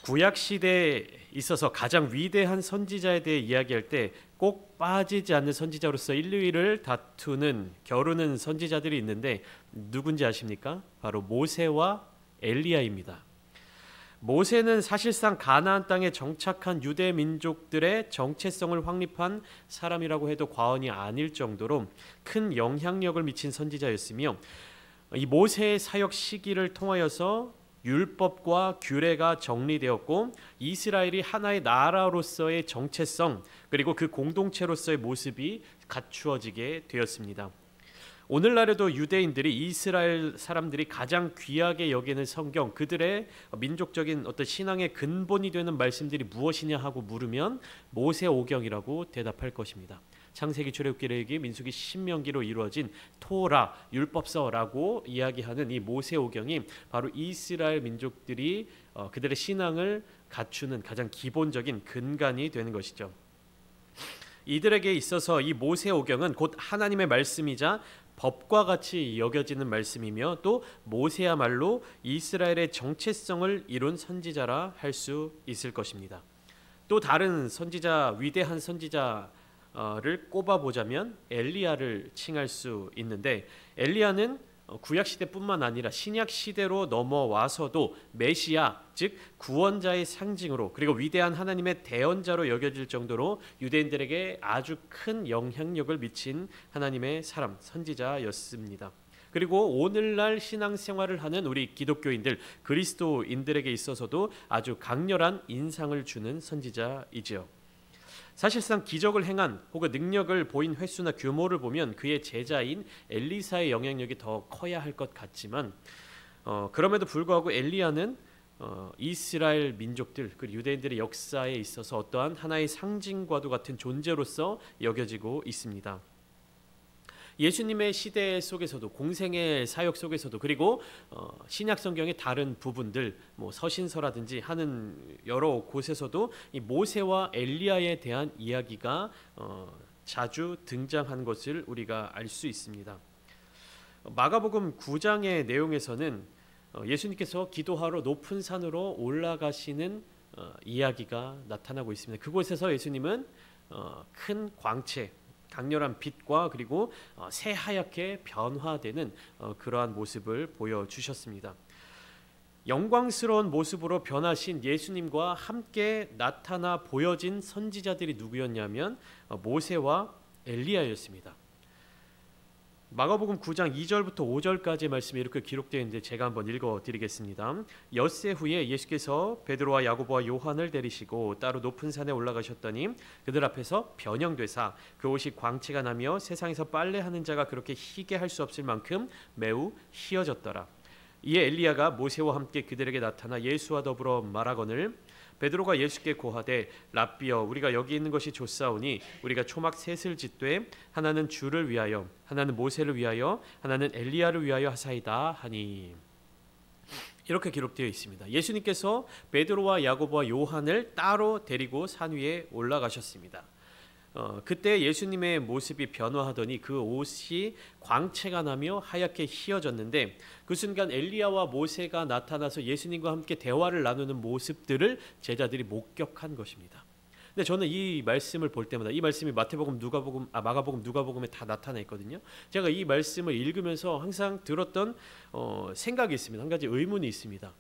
구약 시대에 있어서 가장 위대한 선지자에 대해 이야기할 때 꼭 빠지지 않는 선지자로서 1, 2위를 다투는 겨루는 선지자들이 있는데 누군지 아십니까? 바로 모세와 엘리야입니다. 모세는 사실상 가나안 땅에 정착한 유대 민족들의 정체성을 확립한 사람이라고 해도 과언이 아닐 정도로 큰 영향력을 미친 선지자였으며, 이 모세의 사역 시기를 통하여서 율법과 규례가 정리되었고 이스라엘이 하나의 나라로서의 정체성 그리고 그 공동체로서의 모습이 갖추어지게 되었습니다. 오늘날에도 유대인들이 이스라엘 사람들이 가장 귀하게 여기는 성경, 그들의 민족적인 어떤 신앙의 근본이 되는 말씀들이 무엇이냐 하고 물으면 모세오경이라고 대답할 것입니다. 창세기, 출애굽기, 레위기, 민수기, 신명기로 이루어진 토라, 율법서라고 이야기하는 이 모세오경이 바로 이스라엘 민족들이 그들의 신앙을 갖추는 가장 기본적인 근간이 되는 것이죠. 이들에게 있어서 이 모세오경은 곧 하나님의 말씀이자 법과 같이 여겨지는 말씀이며 또 모세야말로 이스라엘의 정체성을 이룬 선지자라 할 수 있을 것입니다. 또 다른 선지자, 위대한 선지자를 꼽아보자면 엘리야를 칭할 수 있는데, 엘리야는 구약 시대뿐만 아니라 신약 시대로 넘어와서도 메시아, 즉 구원자의 상징으로 그리고 위대한 하나님의 대언자로 여겨질 정도로 유대인들에게 아주 큰 영향력을 미친 하나님의 사람, 선지자였습니다. 그리고 오늘날 신앙생활을 하는 우리 기독교인들, 그리스도인들에게 있어서도 아주 강렬한 인상을 주는 선지자이지요. 사실상 기적을 행한 혹은 능력을 보인 횟수나 규모를 보면 그의 제자인 엘리사의 영향력이 더 커야 할 것 같지만 그럼에도 불구하고 엘리야는 이스라엘 민족들, 그 유대인들의 역사에 있어서 어떠한 하나의 상징과도 같은 존재로서 여겨지고 있습니다. 예수님의 시대 속에서도, 공생의 사역 속에서도, 그리고 신약 성경의 다른 부분들, 서신서라든지 하는 여러 곳에서도 이 모세와 엘리야에 대한 이야기가 자주 등장한 것을 우리가 알 수 있습니다. 마가복음 9장의 내용에서는 예수님께서 기도하러 높은 산으로 올라가시는 이야기가 나타나고 있습니다. 그곳에서 예수님은 큰 광채, 강렬한 빛과 그리고 새하얗게 변화되는 그러한 모습을 보여주셨습니다. 영광스러운 모습으로 변하신 예수님과 함께 나타나 보여진 선지자들이 누구였냐면 모세와 엘리야였습니다. 마가복음 9장 2절부터 5절까지의 말씀이 이렇게 기록되어 있는데 제가 한번 읽어드리겠습니다. 엿새 후에 예수께서 베드로와 야고보와 요한을 데리시고 따로 높은 산에 올라가셨더니 그들 앞에서 변형되사 그 옷이 광채가 나며 세상에서 빨래하는 자가 그렇게 희게 할 수 없을 만큼 매우 희어졌더라. 이에 엘리야가 모세와 함께 그들에게 나타나 예수와 더불어 말하거늘 베드로가 예수께 고하되 랍비여, 우리가 여기 있는 것이 좋사오니 우리가 초막 셋을 짓되 하나는 주를 위하여, 하나는 모세를 위하여, 하나는 엘리야를 위하여 하사이다 하니. 이렇게 기록되어 있습니다. 예수님께서 베드로와 야고보와 요한을 따로 데리고 산 위에 올라가셨습니다. 그때 예수님의 모습이 변화하더니 그 옷이 광채가 나며 하얗게 희어졌는데 그 순간 엘리야와 모세가 나타나서 예수님과 함께 대화를 나누는 모습들을 제자들이 목격한 것입니다. 근데 저는 이 말씀을 볼 때마다, 이 말씀이 마가복음, 누가복음에 다 나타나 있거든요. 제가 이 말씀을 읽으면서 항상 들었던 생각이 있습니다. 한 가지 의문이 있습니다.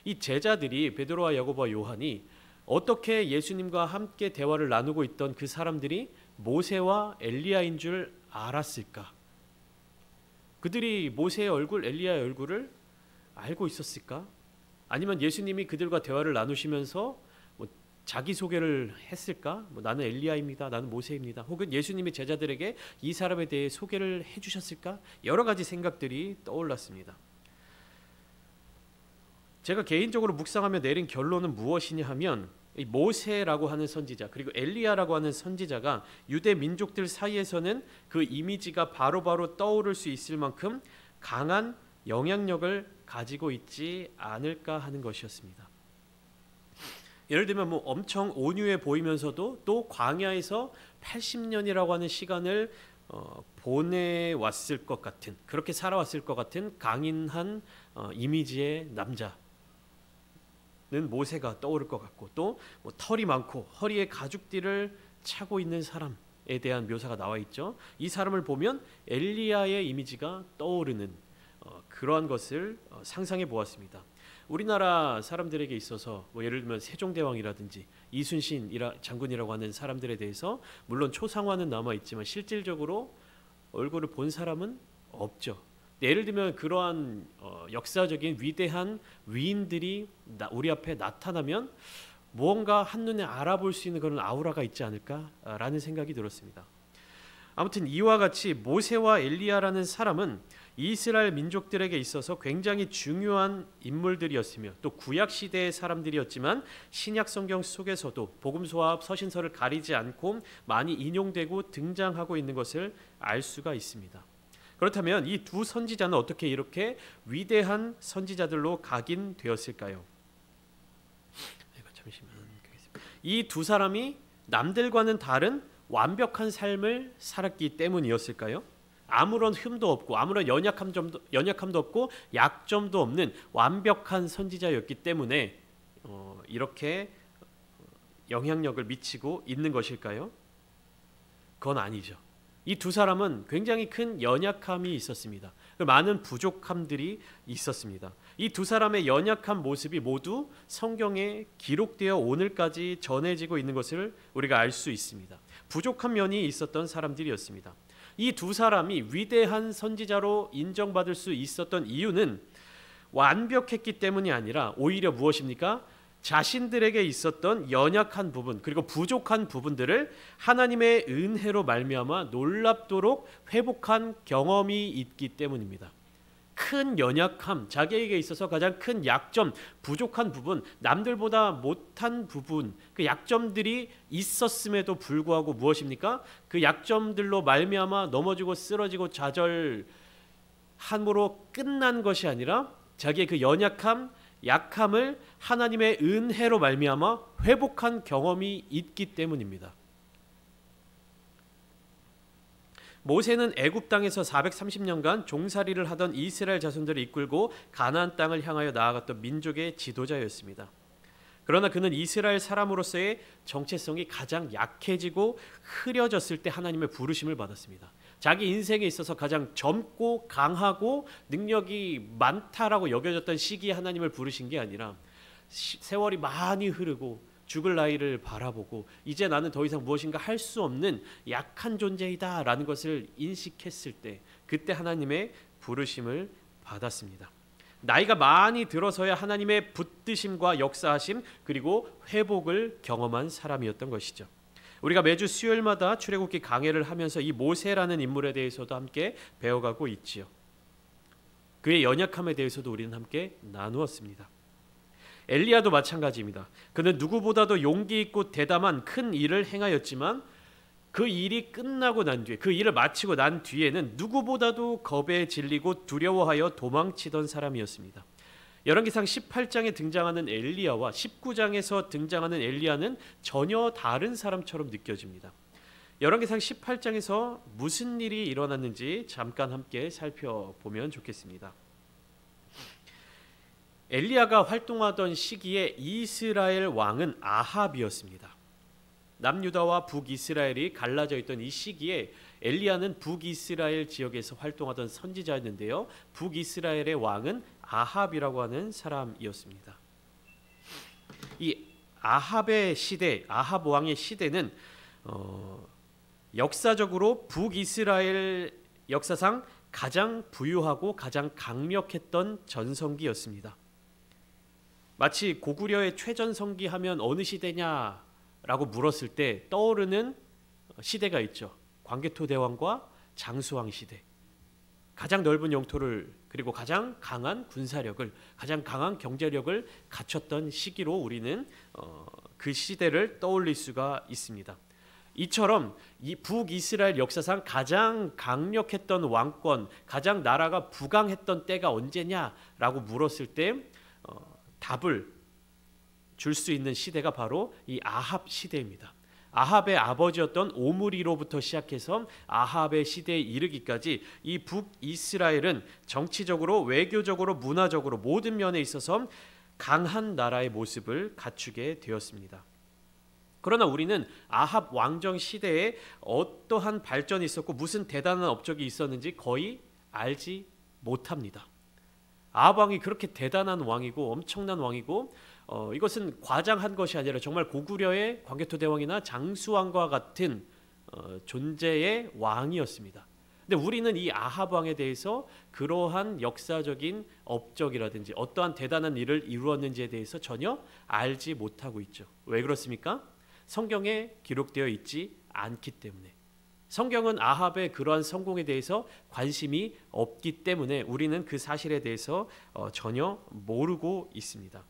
이 제자들이, 베드로와 야고보와 요한이 어떻게 예수님과 함께 대화를 나누고 있던 그 사람들이 모세와 엘리야인 줄 알았을까? 그들이 모세의 얼굴, 엘리야의 얼굴을 알고 있었을까? 아니면 예수님이 그들과 대화를 나누시면서 자기소개를 했을까? 나는 엘리야입니다. 나는 모세입니다. 혹은 예수님이 제자들에게 이 사람에 대해 소개를 해주셨을까? 여러 가지 생각들이 떠올랐습니다. 제가 개인적으로 묵상하며 내린 결론은 무엇이냐 하면 이 모세라고 하는 선지자 그리고 엘리야라고 하는 선지자가 유대 민족들 사이에서는 그 이미지가 바로바로 떠오를 수 있을 만큼 강한 영향력을 가지고 있지 않을까 하는 것이었습니다. 예를 들면 엄청 온유해 보이면서도 또 광야에서 80년이라고 하는 시간을 보내왔을 것 같은, 그렇게 살아왔을 것 같은 강인한 이미지의 남자, 모세가 떠오를 것 같고 또 뭐 털이 많고 허리에 가죽띠를 차고 있는 사람에 대한 묘사가 나와 있죠. 이 사람을 보면 엘리야의 이미지가 떠오르는 그러한 것을 상상해 보았습니다. 우리나라 사람들에게 있어서 뭐 예를 들면 세종대왕이라든지 이순신 장군이라고 하는 사람들에 대해서 물론 초상화는 남아 있지만 실질적으로 얼굴을 본 사람은 없죠. 예를 들면 그러한 역사적인 위대한 위인들이 우리 앞에 나타나면 무언가 한눈에 알아볼 수 있는 그런 아우라가 있지 않을까라는 생각이 들었습니다. 아무튼 이와 같이 모세와 엘리야라는 사람은 이스라엘 민족들에게 있어서 굉장히 중요한 인물들이었으며 또 구약 시대의 사람들이었지만 신약 성경 속에서도 복음서와 서신서를 가리지 않고 많이 인용되고 등장하고 있는 것을 알 수가 있습니다. 그렇다면 이 두 선지자는 어떻게 이렇게 위대한 선지자들로 각인되었을까요? 이 두 사람이 남들과는 다른 완벽한 삶을 살았기 때문이었을까요? 아무런 흠도 없고 아무런 연약함도 없고 약점도 없는 완벽한 선지자였기 때문에 이렇게 영향력을 미치고 있는 것일까요? 그건 아니죠. 이 두 사람은 굉장히 큰 연약함이 있었습니다. 많은 부족함들이 있었습니다. 이 두 사람의 연약한 모습이 모두 성경에 기록되어 오늘까지 전해지고 있는 것을 우리가 알 수 있습니다. 부족한 면이 있었던 사람들이었습니다. 이 두 사람이 위대한 선지자로 인정받을 수 있었던 이유는 완벽했기 때문이 아니라 오히려 무엇입니까? 자신들에게 있었던 연약한 부분 그리고 부족한 부분들을 하나님의 은혜로 말미암아 놀랍도록 회복한 경험이 있기 때문입니다. 큰 연약함, 자기에게 있어서 가장 큰 약점, 부족한 부분, 남들보다 못한 부분, 그 약점들이 있었음에도 불구하고 무엇입니까? 그 약점들로 말미암아 넘어지고 쓰러지고 좌절함으로 끝난 것이 아니라 자기의 그 연약함, 약함을 하나님의 은혜로 말미암아 회복한 경험이 있기 때문입니다. 모세는 애굽 땅에서 430년간 종살이를 하던 이스라엘 자손들을 이끌고 가나안 땅을 향하여 나아갔던 민족의 지도자였습니다. 그러나 그는 이스라엘 사람으로서의 정체성이 가장 약해지고 흐려졌을 때 하나님의 부르심을 받았습니다. 자기 인생에 있어서 가장 젊고 강하고 능력이 많다라고 여겨졌던 시기에 하나님을 부르신 게 아니라 세월이 많이 흐르고 죽을 나이를 바라보고 이제 나는 더 이상 무엇인가 할 수 없는 약한 존재이다라는 것을 인식했을 때 그때 하나님의 부르심을 받았습니다. 나이가 많이 들어서야 하나님의 붙드심과 역사하심 그리고 회복을 경험한 사람이었던 것이죠. 우리가 매주 수요일마다 출애굽기 강해를 하면서 이 모세라는 인물에 대해서도 함께 배워가고 있지요. 그의 연약함에 대해서도 우리는 함께 나누었습니다. 엘리야도 마찬가지입니다. 그는 누구보다도 용기 있고 대담한 큰 일을 행하였지만 그 일이 끝나고 난 뒤에 그 일을 마치고 난 뒤에는 누구보다도 겁에 질리고 두려워하여 도망치던 사람이었습니다. 열왕기상 18장에 등장하는 엘리야와 19장에서 등장하는 엘리야는 전혀 다른 사람처럼 느껴집니다. 열왕기상 18장에서 무슨 일이 일어났는지 잠깐 함께 살펴보면 좋겠습니다. 엘리야가 활동하던 시기에 이스라엘 왕은 아합이었습니다. 남유다와 북이스라엘이 갈라져 있던 이 시기에 엘리야는 북이스라엘 지역에서 활동하던 선지자였는데요. 북이스라엘의 왕은 아합이라고 하는 사람이었습니다. 이 아합의 시대, 아합 왕의 시대는 역사적으로 북이스라엘 역사상 가장 부유하고 가장 강력했던 전성기였습니다. 마치 고구려의 최전성기 하면 어느 시대냐라고 물었을 때 떠오르는 시대가 있죠. 광개토 대왕과 장수왕 시대. 가장 넓은 영토를 그리고 가장 강한 군사력을 가장 강한 경제력을 갖췄던 시기로 우리는 그 시대를 떠올릴 수가 있습니다. 이처럼 이 북이스라엘 역사상 가장 강력했던 왕권, 가장 나라가 부강했던 때가 언제냐라고 물었을 때 답을 줄 수 있는 시대가 바로 이 아합 시대입니다. 아합의 아버지였던 오므리로부터 시작해서 아합의 시대에 이르기까지 이 북이스라엘은 정치적으로 외교적으로 문화적으로 모든 면에 있어서 강한 나라의 모습을 갖추게 되었습니다. 그러나 우리는 아합 왕정 시대에 어떠한 발전이 있었고 무슨 대단한 업적이 있었는지 거의 알지 못합니다. 아합 왕이 그렇게 대단한 왕이고 엄청난 왕이고 이것은 과장한 것이 아니라 정말 고구려의 광개토 대왕이나 장수왕과 같은 존재의 왕이었습니다. 근데 우리는 이 아합 왕에 대해서 그러한 역사적인 업적이라든지 어떠한 대단한 일을 이루었는지에 대해서 전혀 알지 못하고 있죠. 왜 그렇습니까? 성경에 기록되어 있지 않기 때문에. 성경은 아합의 그러한 성공에 대해서 관심이 없기 때문에 우리는 그 사실에 대해서 전혀 모르고 있습니다.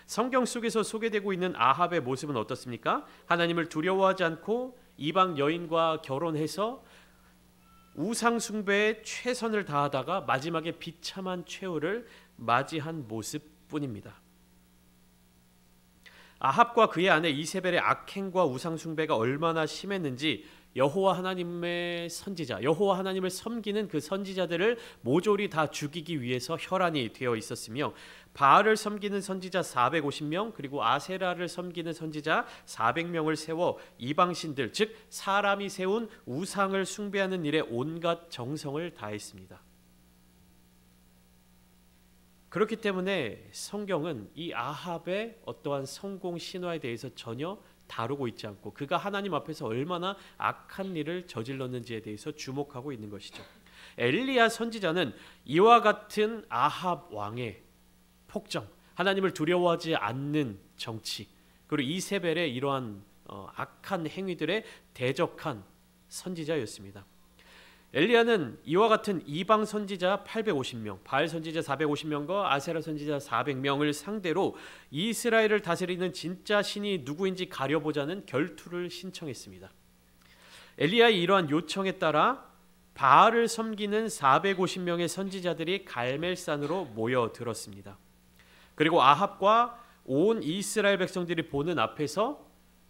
성경 속에서 소개되고 있는 아합의 모습은 어떻습니까? 하나님을 두려워하지 않고 이방 여인과 결혼해서 우상 숭배에 최선을 다하다가 마지막에 비참한 최후를 맞이한 모습뿐입니다. 아합과 그의 아내 이세벨의 악행과 우상 숭배가 얼마나 심했는지 여호와 하나님의 선지자, 여호와 하나님을 섬기는 그 선지자들을 모조리 다 죽이기 위해서 혈안이 되어 있었으며 바알을 섬기는 선지자 450명 그리고 아세라를 섬기는 선지자 400명을 세워 이방신들 즉 사람이 세운 우상을 숭배하는 일에 온갖 정성을 다했습니다. 그렇기 때문에 성경은 이 아합의 어떠한 성공 신화에 대해서 전혀 다루고 있지 않고 그가 하나님 앞에서 얼마나 악한 일을 저질렀는지에 대해서 주목하고 있는 것이죠. 엘리야 선지자는 이와 같은 아합 왕의 폭정, 하나님을 두려워하지 않는 정치, 그리고 이세벨의 이러한 악한 행위들에 대적한 선지자였습니다. 엘리야는 이와 같은 이방 선지자 850명, 바알 선지자 450명과 아세라 선지자 400명을 상대로 이스라엘을 다스리는 진짜 신이 누구인지 가려보자는 결투를 신청했습니다. 엘리야의 이러한 요청에 따라 바알을 섬기는 450명의 선지자들이 갈멜산으로 모여들었습니다. 그리고 아합과 온 이스라엘 백성들이 보는 앞에서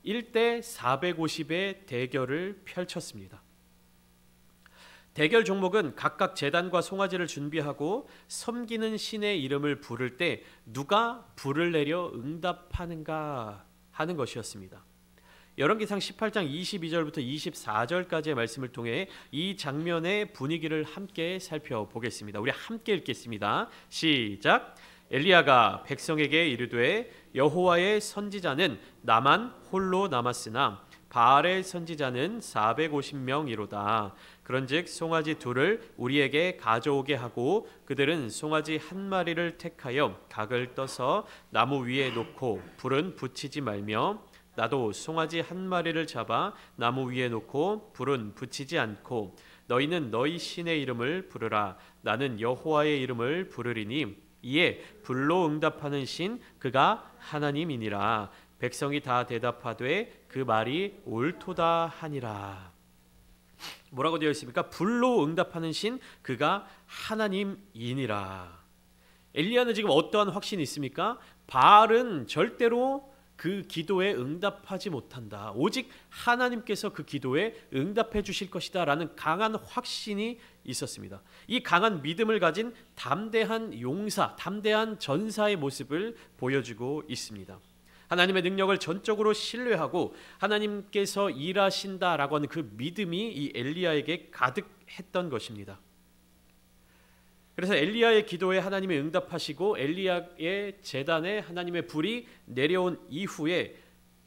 1대 450의 대결을 펼쳤습니다. 대결 종목은 각각 제단과 송아지를 준비하고 섬기는 신의 이름을 부를 때 누가 불을 내려 응답하는가 하는 것이었습니다. 열왕기상 18장 22절부터 24절까지의 말씀을 통해 이 장면의 분위기를 함께 살펴보겠습니다. 우리 함께 읽겠습니다. 시작. 엘리야가 백성에게 이르되 여호와의 선지자는 나만 홀로 남았으나 바알의 선지자는 450명이로다. 그런즉 송아지 둘을 우리에게 가져오게 하고 그들은 송아지 한 마리를 택하여 각을 떠서 나무 위에 놓고 불은 붙이지 말며 나도 송아지 한 마리를 잡아 나무 위에 놓고 불은 붙이지 않고 너희는 너희 신의 이름을 부르라. 나는 여호와의 이름을 부르리니 이에 불로 응답하는 신 그가 하나님이니라. 백성이 다 대답하되 그 말이 옳도다 하니라. 뭐라고 되어 있습니까? 불로 응답하는 신 그가 하나님이니라. 엘리야는 지금 어떠한 확신이 있습니까? 바알은 절대로 그 기도에 응답하지 못한다. 오직 하나님께서 그 기도에 응답해 주실 것이다 라는 강한 확신이 있었습니다. 이 강한 믿음을 가진 담대한 용사, 담대한 전사의 모습을 보여주고 있습니다. 하나님의 능력을 전적으로 신뢰하고 하나님께서 일하신다라고 하는 그 믿음이 이 엘리야에게 가득했던 것입니다. 그래서 엘리야의 기도에 하나님이 응답하시고 엘리야의 제단에 하나님의 불이 내려온 이후에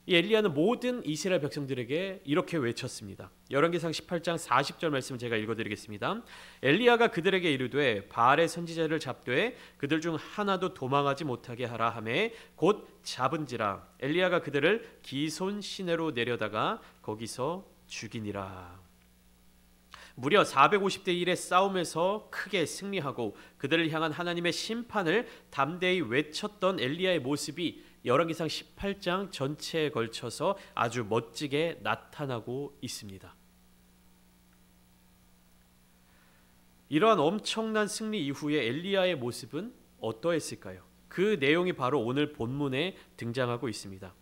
이 엘리야는 모든 이스라엘 백성들에게 이렇게 외쳤습니다. 열왕기상 18장 40절 말씀을 제가 읽어드리겠습니다. 엘리야가 그들에게 이르되 바알의 선지자를 잡되 그들 중 하나도 도망하지 못하게 하라 하매 곧 잡은지라. 엘리야가 그들을 기손 시내로 내려다가 거기서 죽이니라. 무려 450대 1의 싸움에서 크게 승리하고 그들을 향한 하나님의 심판을 담대히 외쳤던 엘리야의 모습이 열왕기상 18장 전체에 걸쳐서 아주 멋지게 나타나고 있습니다. 이러한 엄청난 승리 이후에 엘리야의 모습은 어떠했을까요? 그 내용이 바로 오늘 본문에 등장하고 있습니다.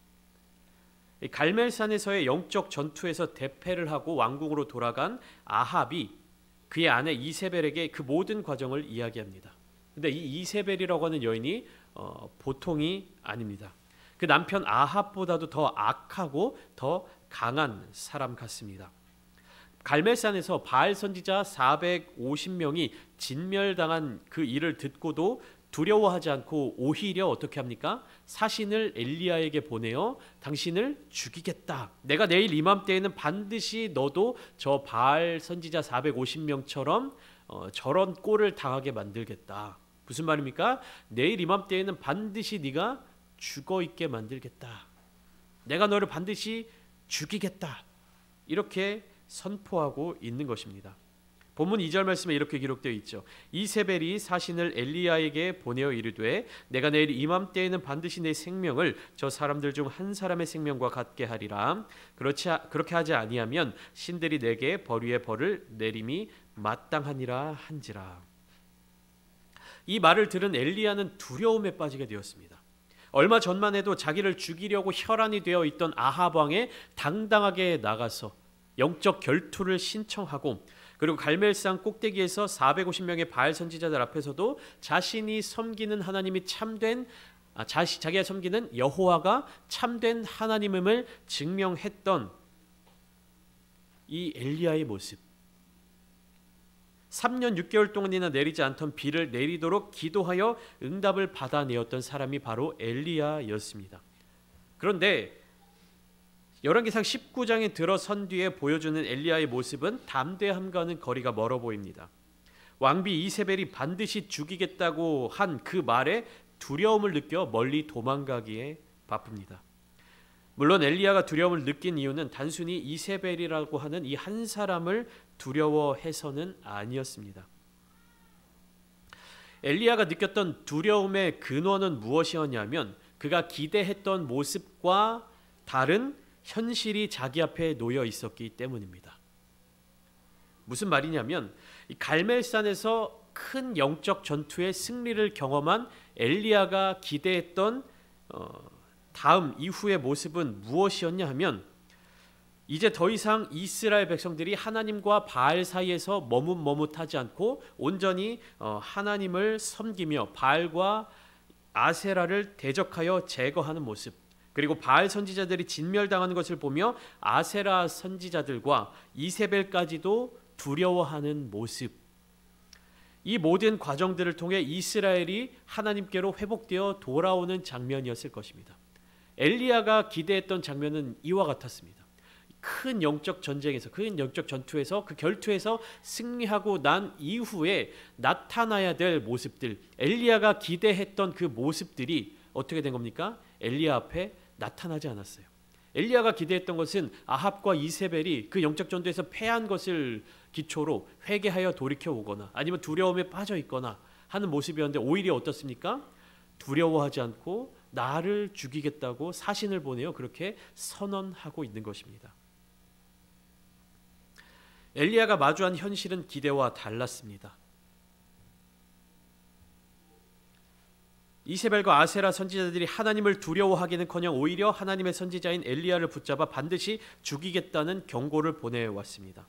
갈멜산에서의 영적 전투에서 대패를 하고 왕궁으로 돌아간 아합이 그의 아내 이세벨에게 그 모든 과정을 이야기합니다. 근데 이 이세벨이라고 하는 여인이 보통이 아닙니다. 그 남편 아합보다도 더 악하고 더 강한 사람 같습니다. 갈멜산에서 바알 선지자 450명이 진멸당한 그 일을 듣고도 두려워하지 않고 오히려 어떻게 합니까? 사신을 엘리야에게 보내어 당신을 죽이겠다. 내가 내일 이맘때에는 반드시 너도 저 바알 선지자 450명처럼 저런 꼴을 당하게 만들겠다. 무슨 말입니까? 내일 이맘때에는 반드시 네가 죽어 있게 만들겠다. 내가 너를 반드시 죽이겠다. 이렇게 선포하고 있는 것입니다. 본문 2절 말씀에 이렇게 기록되어 있죠. 이세벨이 사신을 엘리야에게 보내어 이르되 내가 내일 이맘때에는 반드시 내 생명을 저 사람들 중 한 사람의 생명과 같게 하리라. 그렇게 하지 아니하면 신들이 내게 벌 위에 벌을 내림이 마땅하니라 한지라. 이 말을 들은 엘리야는 두려움에 빠지게 되었습니다. 얼마 전만 해도 자기를 죽이려고 혈안이 되어 있던 아합 왕에 당당하게 나가서 영적 결투를 신청하고, 그리고 갈멜산 꼭대기에서 450명의 바알 선지자들 앞에서도 자신이 섬기는 하나님이 참된 자기가 섬기는 여호와가 참된 하나님임을 증명했던 이 엘리야의 모습, 3년 6개월 동안이나 내리지 않던 비를 내리도록 기도하여 응답을 받아내었던 사람이 바로 엘리야였습니다. 그런데 열왕기상 19장에 들어선 뒤에 보여주는 엘리야의 모습은 담대함과는 거리가 멀어 보입니다. 왕비 이세벨이 반드시 죽이겠다고 한 그 말에 두려움을 느껴 멀리 도망가기에 바쁩니다. 물론 엘리야가 두려움을 느낀 이유는 단순히 이세벨이라고 하는 이 한 사람을 두려워해서는 아니었습니다. 엘리야가 느꼈던 두려움의 근원은 무엇이었냐면 그가 기대했던 모습과 다른 현실이 자기 앞에 놓여 있었기 때문입니다. 무슨 말이냐면 이 갈멜산에서 큰 영적 전투의 승리를 경험한 엘리야가 기대했던 다음 이후의 모습은 무엇이었냐 하면 이제 더 이상 이스라엘 백성들이 하나님과 바알 사이에서 머뭇머뭇하지 않고 온전히 하나님을 섬기며 바알과 아세라를 대적하여 제거하는 모습, 그리고 바알 선지자들이 진멸당하는 것을 보며 아세라 선지자들과 이세벨까지도 두려워하는 모습, 이 모든 과정들을 통해 이스라엘이 하나님께로 회복되어 돌아오는 장면이었을 것입니다. 엘리야가 기대했던 장면은 이와 같았습니다. 큰 영적 전쟁에서, 큰 영적 전투에서, 그 결투에서 승리하고 난 이후에 나타나야 될 모습들, 엘리야가 기대했던 그 모습들이 어떻게 된 겁니까? 엘리야 앞에 나타나지 않았어요. 엘리야가 기대했던 것은 아합과 이세벨이 그 영적 전투에서 패한 것을 기초로 회개하여 돌이켜 오거나 아니면 두려움에 빠져 있거나 하는 모습이었는데, 오히려 어떻습니까? 두려워하지 않고 나를 죽이겠다고 사신을 보내어 그렇게 선언하고 있는 것입니다. 엘리야가 마주한 현실은 기대와 달랐습니다. 이세벨과 아세라 선지자들이 하나님을 두려워하기는커녕 오히려 하나님의 선지자인 엘리야를 붙잡아 반드시 죽이겠다는 경고를 보내왔습니다.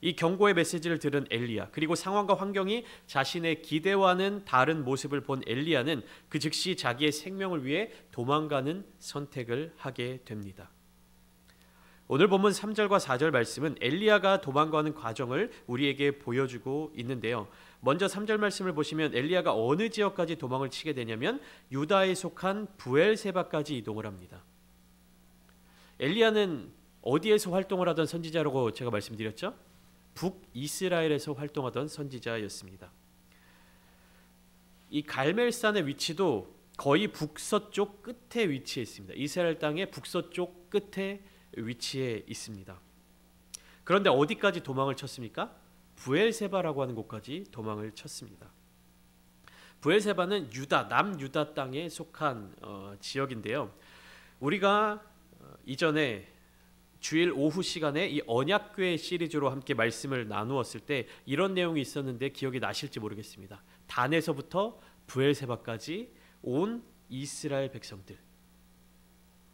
이 경고의 메시지를 들은 엘리야, 그리고 상황과 환경이 자신의 기대와는 다른 모습을 본 엘리야는 그 즉시 자기의 생명을 위해 도망가는 선택을 하게 됩니다. 오늘 본문 3절과 4절 말씀은 엘리야가 도망가는 과정을 우리에게 보여주고 있는데요. 먼저 3절 말씀을 보시면 엘리야가 어느 지역까지 도망을 치게 되냐면 유다에 속한 부엘세바까지 이동을 합니다. 엘리야는 어디에서 활동을 하던 선지자라고 제가 말씀드렸죠? 북이스라엘에서 활동하던 선지자였습니다. 이 갈멜산의 위치도 거의 북서쪽 끝에 위치해 있습니다. 이스라엘 땅의 북서쪽 끝에 위치해 있습니다. 그런데 어디까지 도망을 쳤습니까? 부엘세바라고 하는 곳까지 도망을 쳤습니다. 부엘세바는 유다, 남유다 땅에 속한 지역인데요. 우리가 이전에 주일 오후 시간에 이 언약궤 시리즈로 함께 말씀을 나누었을 때 이런 내용이 있었는데 기억이 나실지 모르겠습니다. 단에서부터 부엘세바까지 온 이스라엘 백성들,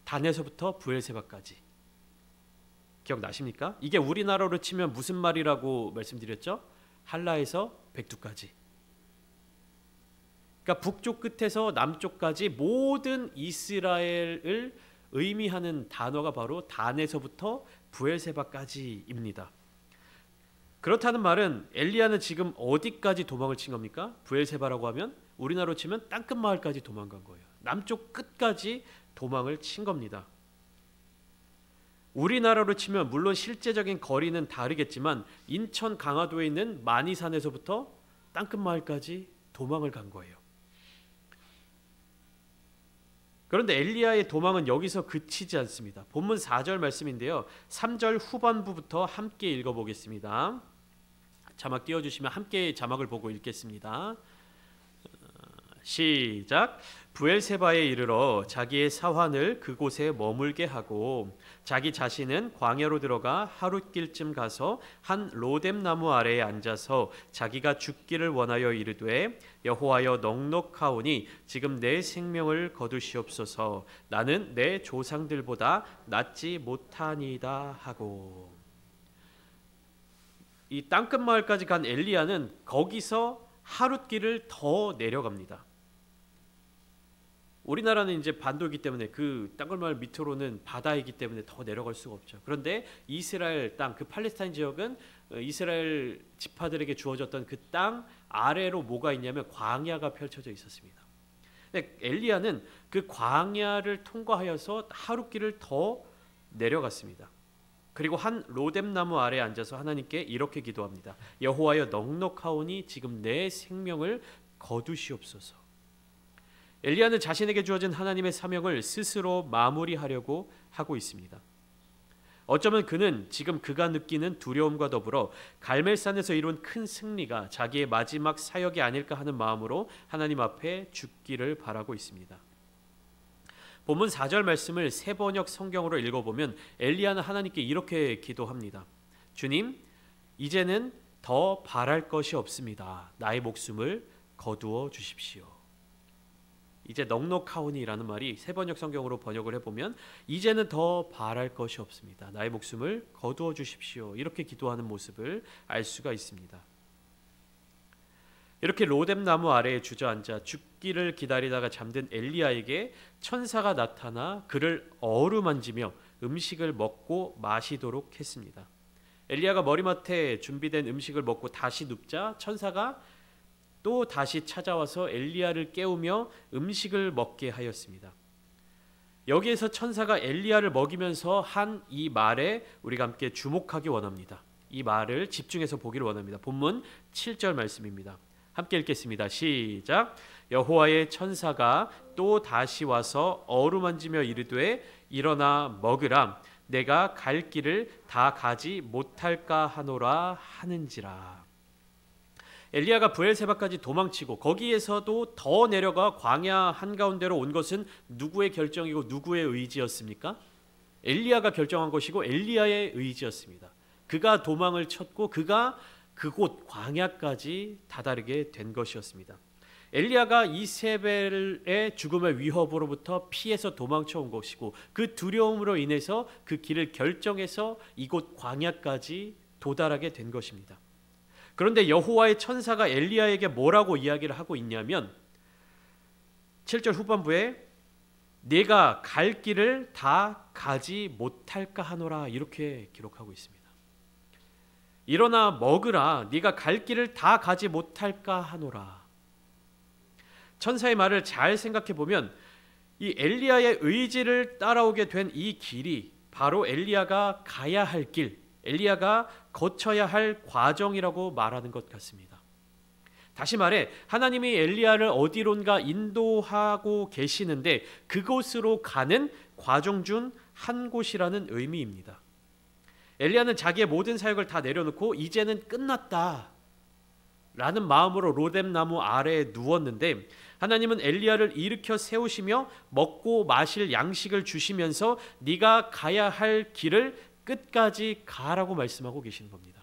단에서부터 부엘세바까지 기억나십니까? 이게 우리나라로 치면 무슨 말이라고 말씀드렸죠? 한라에서 백두까지. 그러니까 북쪽 끝에서 남쪽까지 모든 이스라엘을 의미하는 단어가 바로 단에서부터 브엘세바까지입니다. 그렇다는 말은 엘리야는 지금 어디까지 도망을 친 겁니까? 브엘세바라고 하면 우리나라로 치면 땅끝 마을까지 도망간 거예요. 남쪽 끝까지 도망을 친 겁니다. 우리나라로 치면 물론 실제적인 거리는 다르겠지만 인천 강화도에 있는 만이산에서부터 땅끝 마을까지 도망을 간 거예요. 그런데 엘리야의 도망은 여기서 그치지 않습니다. 본문 4절 말씀인데요. 3절 후반부부터 함께 읽어보겠습니다. 자막 띄워주시면 함께 자막을 보고 읽겠습니다. 시작. 브엘세바에 이르러 자기의 사환을 그곳에 머물게 하고 자기 자신은 광야로 들어가 하룻길쯤 가서 한 로뎀나무 아래에 앉아서 자기가 죽기를 원하여 이르되 여호와여 넉넉하오니 지금 내 생명을 거두시옵소서. 나는 내 조상들보다 낫지 못하니이다 하고. 이 땅끝 마을까지 간 엘리야는 거기서 하룻길을 더 내려갑니다. 우리나라는 이제 반도이기 때문에 그 땅끝 마을 밑으로는 바다이기 때문에 더 내려갈 수가 없죠. 그런데 이스라엘 땅, 그 팔레스타인 지역은 이스라엘 지파들에게 주어졌던 그 땅 아래로 뭐가 있냐면 광야가 펼쳐져 있었습니다. 근데 엘리야는 그 광야를 통과하여서 하룻길을 더 내려갔습니다. 그리고 한 로뎀나무 아래에 앉아서 하나님께 이렇게 기도합니다. 여호와여 넉넉하오니 지금 내 생명을 거두시옵소서. 엘리야는 자신에게 주어진 하나님의 사명을 스스로 마무리하려고 하고 있습니다. 어쩌면 그는 지금 그가 느끼는 두려움과 더불어 갈멜산에서 이룬 큰 승리가 자기의 마지막 사역이 아닐까 하는 마음으로 하나님 앞에 죽기를 바라고 있습니다. 본문 4절 말씀을 새 번역 성경으로 읽어보면 엘리야는 하나님께 이렇게 기도합니다. 주님, 이제는 더 바랄 것이 없습니다. 나의 목숨을 거두어 주십시오. 이제 넉넉하오니라는 말이 새 번역 성경으로 번역을 해보면 이제는 더 바랄 것이 없습니다. 나의 목숨을 거두어 주십시오. 이렇게 기도하는 모습을 알 수가 있습니다. 이렇게 로뎀나무 아래에 주저앉아 죽기를 기다리다가 잠든 엘리야에게 천사가 나타나 그를 어루만지며 음식을 먹고 마시도록 했습니다. 엘리야가 머리맡에 준비된 음식을 먹고 다시 눕자 천사가 또 다시 찾아와서 엘리야를 깨우며 음식을 먹게 하였습니다. 여기에서 천사가 엘리야를 먹이면서 한 이 말에 우리가 함께 주목하기 원합니다. 이 말을 집중해서 보기를 원합니다. 본문 7절 말씀입니다. 함께 읽겠습니다. 시작. 여호와의 천사가 또 다시 와서 어루만지며 이르되 일어나 먹으라. 내가 갈 길을 다 가지 못할까 하노라 하는지라. 엘리야가 브엘세바까지 도망치고 거기에서도 더 내려가 광야 한가운데로 온 것은 누구의 결정이고 누구의 의지였습니까? 엘리야가 결정한 것이고 엘리야의 의지였습니다. 그가 도망을 쳤고 그가 그곳 광야까지 다다르게 된 것이었습니다. 엘리야가 이세벨의 죽음의 위협으로부터 피해서 도망쳐 온 것이고 그 두려움으로 인해서 그 길을 결정해서 이곳 광야까지 도달하게 된 것입니다. 그런데 여호와의 천사가 엘리야에게 뭐라고 이야기를 하고 있냐면 7절 후반부에 네가 갈 길을 다 가지 못할까 하노라 이렇게 기록하고 있습니다. 일어나 먹으라. 네가 갈 길을 다 가지 못할까 하노라. 천사의 말을 잘 생각해 보면 이 엘리야의 의지를 따라오게 된 이 길이 바로 엘리야가 가야 할 길, 엘리야가 거쳐야 할 과정이라고 말하는 것 같습니다. 다시 말해 하나님이 엘리야를 어디론가 인도하고 계시는데 그곳으로 가는 과정 중 한 곳이라는 의미입니다. 엘리야는 자기의 모든 사역을 다 내려놓고 이제는 끝났다 라는 마음으로 로뎀나무 아래에 누웠는데 하나님은 엘리야를 일으켜 세우시며 먹고 마실 양식을 주시면서 네가 가야 할 길을 끝까지 가라고 말씀하고 계시는 겁니다.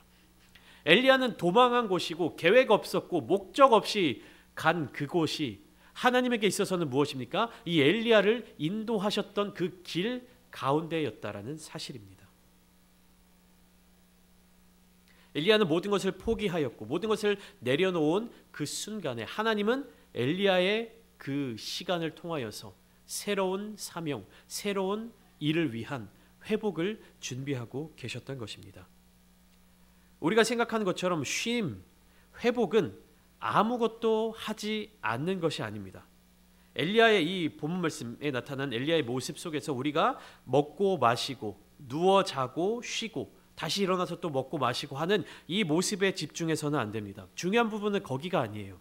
엘리야는 도망한 곳이고 계획 없었고 목적 없이 간 그곳이 하나님에게 있어서는 무엇입니까? 이 엘리야를 인도하셨던 그 길 가운데였다라는 사실입니다. 엘리야는 모든 것을 포기하였고 모든 것을 내려놓은 그 순간에 하나님은 엘리야의 그 시간을 통하여서 새로운 사명, 새로운 일을 위한 회복을 준비하고 계셨던 것입니다. 우리가 생각하는 것처럼 쉼, 회복은 아무것도 하지 않는 것이 아닙니다. 엘리야의 이 본문 말씀에 나타난 엘리야의 모습 속에서 우리가 먹고 마시고 누워 자고 쉬고 다시 일어나서 또 먹고 마시고 하는 이 모습에 집중해서는 안 됩니다. 중요한 부분은 거기가 아니에요.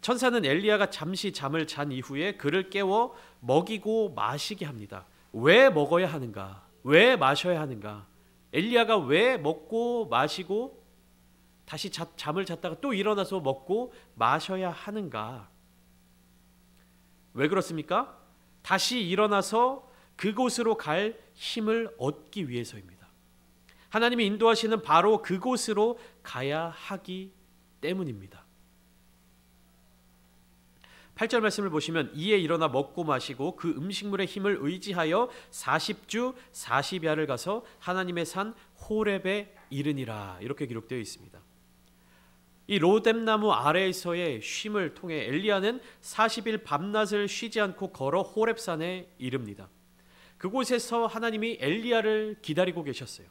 천사는 엘리야가 잠시 잠을 잔 이후에 그를 깨워 먹이고 마시게 합니다. 왜 먹어야 하는가? 왜 마셔야 하는가? 엘리야가 왜 먹고 마시고 다시 잠을 잤다가 또 일어나서 먹고 마셔야 하는가? 왜 그렇습니까? 다시 일어나서 그곳으로 갈 힘을 얻기 위해서입니다. 하나님이 인도하시는 바로 그곳으로 가야 하기 때문입니다. 8절 말씀을 보시면 이에 일어나 먹고 마시고 그 음식물의 힘을 의지하여 40주 40야를 가서 하나님의 산 호렙에 이르니라 이렇게 기록되어 있습니다. 이 로뎀나무 아래에서의 쉼을 통해 엘리야는 40일 밤낮을 쉬지 않고 걸어 호렙산에 이릅니다. 그곳에서 하나님이 엘리야를 기다리고 계셨어요.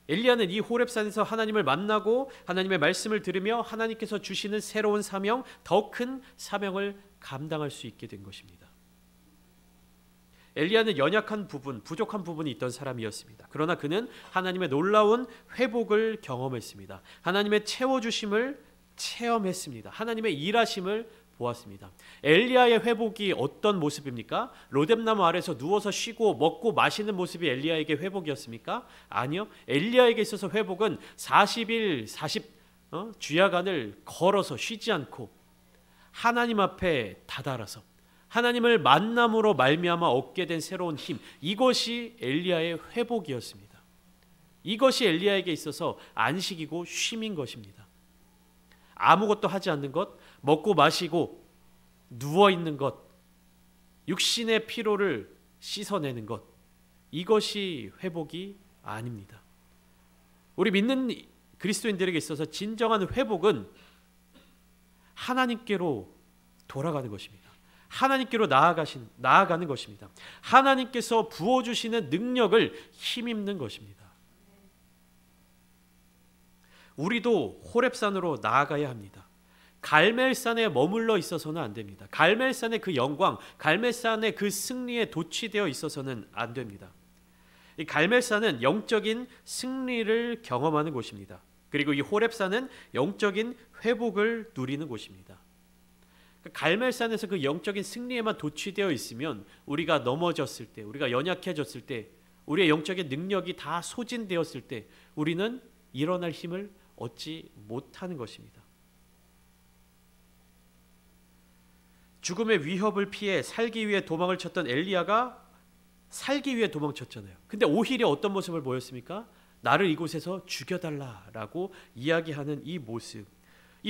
엘리야는 이 호렙산에서 하나님을 만나고 하나님의 말씀을 들으며 하나님께서 주시는 새로운 사명, 더 큰 사명을 감당할 수 있게 된 것입니다. 엘리야는 연약한 부분, 부족한 부분이 있던 사람이었습니다. 그러나 그는 하나님의 놀라운 회복을 경험했습니다. 하나님의 채워주심을 체험했습니다. 하나님의 일하심을 보았습니다. 엘리야의 회복이 어떤 모습입니까? 로뎀나무 아래서 누워서 쉬고 먹고 마시는 모습이 엘리야에게 회복이었습니까? 아니요. 엘리야에게 있어서 회복은 40일 40주야간을 걸어서 쉬지 않고 하나님 앞에 다다라서 하나님을 만남으로 말미암아 얻게 된 새로운 힘, 이것이 엘리야의 회복이었습니다. 이것이 엘리야에게 있어서 안식이고 쉼인 것입니다. 아무것도 하지 않는 것, 먹고 마시고 누워있는 것, 육신의 피로를 씻어내는 것, 이것이 회복이 아닙니다. 우리 믿는 그리스도인들에게 있어서 진정한 회복은 하나님께로 돌아가는 것입니다. 하나님께로 나아가는 것입니다. 하나님께서 부어주시는 능력을 힘입는 것입니다. 우리도 호렙산으로 나아가야 합니다. 갈멜산에 머물러 있어서는 안 됩니다. 갈멜산의 그 영광, 갈멜산의 그 승리에 도취되어 있어서는 안 됩니다. 이 갈멜산은 영적인 승리를 경험하는 곳입니다. 그리고 이 호렙산은 영적인 회복을 누리는 곳입니다. 갈멜산에서 그 영적인 승리에만 도취되어 있으면 우리가 넘어졌을 때, 우리가 연약해졌을 때, 우리의 영적인 능력이 다 소진되었을 때 우리는 일어날 힘을 얻지 못하는 것입니다. 죽음의 위협을 피해 살기 위해 도망을 쳤던 엘리야가 살기 위해 도망쳤잖아요. 근데 오히려 어떤 모습을 보였습니까? 나를 이곳에서 죽여달라라고 이야기하는 이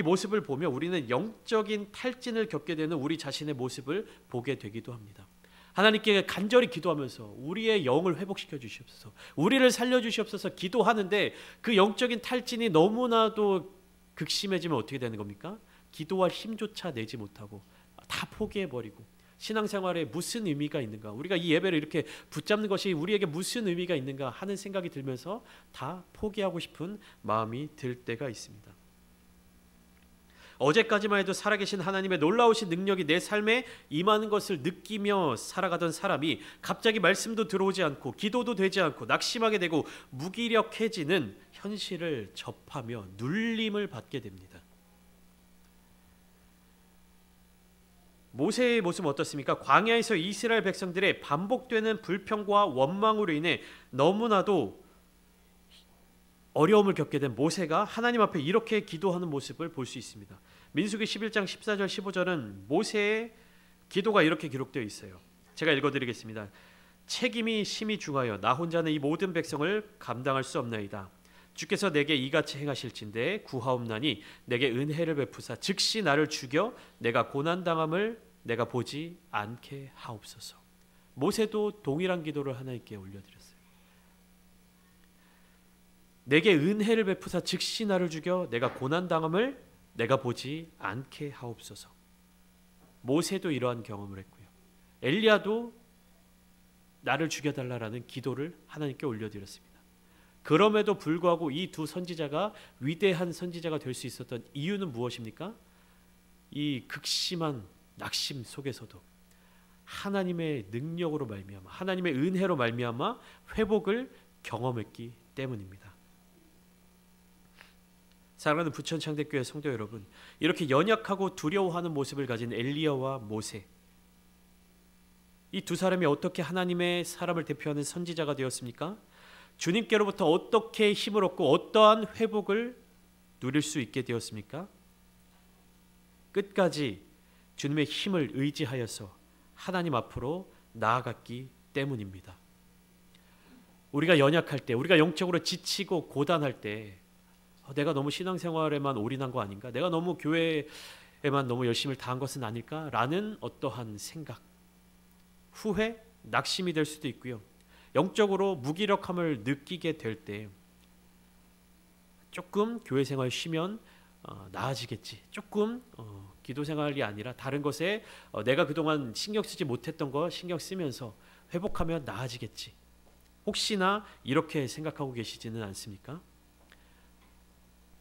모습을 보며 우리는 영적인 탈진을 겪게 되는 우리 자신의 모습을 보게 되기도 합니다. 하나님께 간절히 기도하면서 우리의 영을 회복시켜 주시옵소서, 우리를 살려 주시옵소서 기도하는데 그 영적인 탈진이 너무나도 극심해지면 어떻게 되는 겁니까? 기도할 힘조차 내지 못하고 다 포기해버리고 신앙생활에 무슨 의미가 있는가, 우리가 이 예배를 이렇게 붙잡는 것이 우리에게 무슨 의미가 있는가 하는 생각이 들면서 다 포기하고 싶은 마음이 들 때가 있습니다. 어제까지만 해도 살아계신 하나님의 놀라우신 능력이 내 삶에 임하는 것을 느끼며 살아가던 사람이 갑자기 말씀도 들어오지 않고 기도도 되지 않고 낙심하게 되고 무기력해지는 현실을 접하며 눌림을 받게 됩니다. 모세의 모습은 어떻습니까? 광야에서 이스라엘 백성들의 반복되는 불평과 원망으로 인해 너무나도 어려움을 겪게 된 모세가 하나님 앞에 이렇게 기도하는 모습을 볼 수 있습니다. 민수기 11장 14절 15절은 모세의 기도가 이렇게 기록되어 있어요. 제가 읽어드리겠습니다. 책임이 심히 중하여 나 혼자는 이 모든 백성을 감당할 수 없나이다. 주께서 내게 이같이 행하실진대 구하옵나니 내게 은혜를 베푸사 즉시 나를 죽여 내가 고난당함을 내가 보지 않게 하옵소서. 모세도 동일한 기도를 하나님께 올려드렸어요. 내게 은혜를 베푸사 즉시 나를 죽여 내가 고난당함을 내가 보지 않게 하옵소서. 모세도 이러한 경험을 했고요. 엘리야도 나를 죽여달라라는 기도를 하나님께 올려드렸습니다. 그럼에도 불구하고 이 두 선지자가 위대한 선지자가 될 수 있었던 이유는 무엇입니까? 이 극심한 낙심 속에서도 하나님의 능력으로 말미암아, 하나님의 은혜로 말미암아 회복을 경험했기 때문입니다. 사랑하는 부천창대교회 성도 여러분, 이렇게 연약하고 두려워하는 모습을 가진 엘리야와 모세, 이 두 사람이 어떻게 하나님의 사람을 대표하는 선지자가 되었습니까? 주님께로부터 어떻게 힘을 얻고 어떠한 회복을 누릴 수 있게 되었습니까? 끝까지 주님의 힘을 의지하여서 하나님 앞으로 나아갔기 때문입니다. 우리가 연약할 때, 우리가 영적으로 지치고 고단할 때 내가 너무 신앙생활에만 올인한 거 아닌가? 내가 너무 교회에만 너무 열심을 다한 것은 아닐까? 라는 어떠한 생각, 후회, 낙심이 될 수도 있고요. 영적으로 무기력함을 느끼게 될 때 조금 교회 생활 쉬면 나아지겠지. 조금 기도 생활이 아니라 다른 것에 내가 그동안 신경 쓰지 못했던 거 신경 쓰면서 회복하면 나아지겠지. 혹시나 이렇게 생각하고 계시지는 않습니까?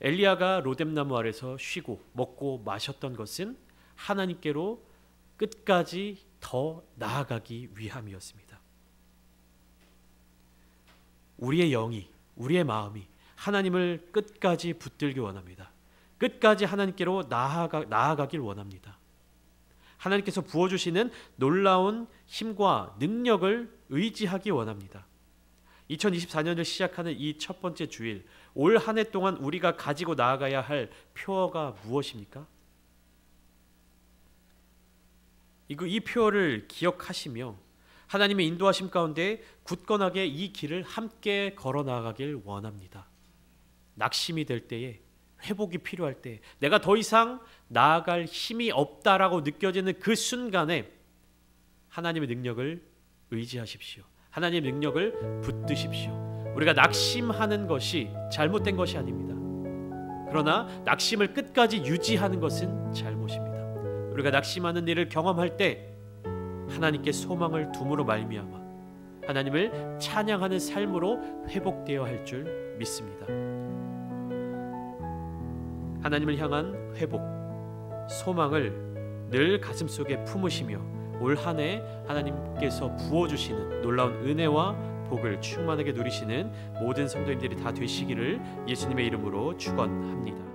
엘리야가 로뎀나무 아래서 쉬고 먹고 마셨던 것은 하나님께로 끝까지 더 나아가기 위함이었습니다. 우리의 영이, 우리의 마음이 하나님을 끝까지 붙들기 원합니다. 끝까지 하나님께로 나아가길 원합니다. 하나님께서 부어주시는 놀라운 힘과 능력을 의지하기 원합니다. 2024년을 시작하는 이 첫 번째 주일, 올 한 해 동안 우리가 가지고 나아가야 할 표어가 무엇입니까? 이 표어를 기억하시며 하나님의 인도하심 가운데 굳건하게 이 길을 함께 걸어 나아가길 원합니다. 낙심이 될 때에, 회복이 필요할 때, 내가 더 이상 나아갈 힘이 없다라고 느껴지는 그 순간에 하나님의 능력을 의지하십시오. 하나님의 능력을 붙드십시오. 우리가 낙심하는 것이 잘못된 것이 아닙니다. 그러나 낙심을 끝까지 유지하는 것은 잘못입니다. 우리가 낙심하는 일을 경험할 때 하나님께 소망을 둠으로 말미암아 하나님을 찬양하는 삶으로 회복되어야 할 줄 믿습니다. 하나님을 향한 회복, 소망을 늘 가슴속에 품으시며 올 한 해 하나님께서 부어주시는 놀라운 은혜와 복을 충만하게 누리시는 모든 성도님들이 다 되시기를 예수님의 이름으로 축원합니다.